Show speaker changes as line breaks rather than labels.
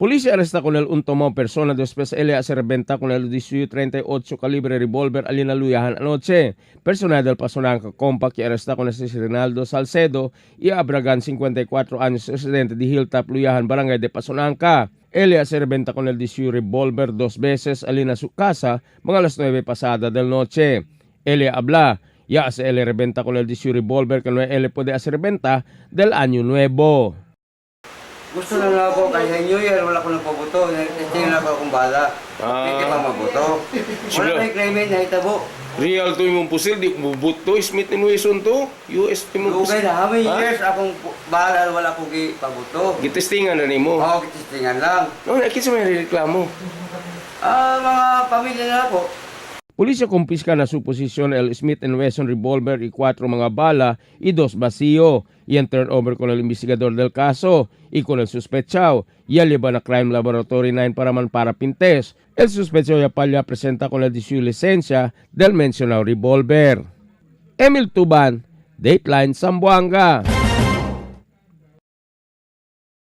Policía arresta con el un tomado persona después de hacer venta con el 18-38 calibre revólver al inaluyahan anoche. Personal del Pasunanca Compact que arresta con si Rinaldo Salcedo y Abragan, 54 años, residente de Hilltop, Luyahan, Barangay de Pasunanca. Él hacer venta con el 18 revólver 2 veces alina su casa mga alas 9 pasada del noche. Él habla, ya hace él reventa con el 18 revólver que no él puede hacer venta del año nuevo.
Gusto na lang ako kay New Year, wala ko nagpabuto. Tingnan ako akong bala. Hindi pa mabuto. Wala may claimant na itabo.
Real to yung pusil, di mo buto, Smith & Wesson to, US to yung
Lugay na, how many years akong bala, wala ko pabuto.
Gitestingan na ni mo.
Oo, kitistingan lang.
No, nakita may reklamo.
Mga pamilya na ako.
Pulisya kumpiska na su posisyon el Smith & Wesson revolver y 4 mga bala y 2 vacío. Y en turnover con el investigador del caso y con el sospechado. Y al lleva na Crime Laboratory 9 para pintes. El sospechado ya palya presenta con el 18 licencia del mencionado revolver. Emil Tuban, Dateline Zamboanga.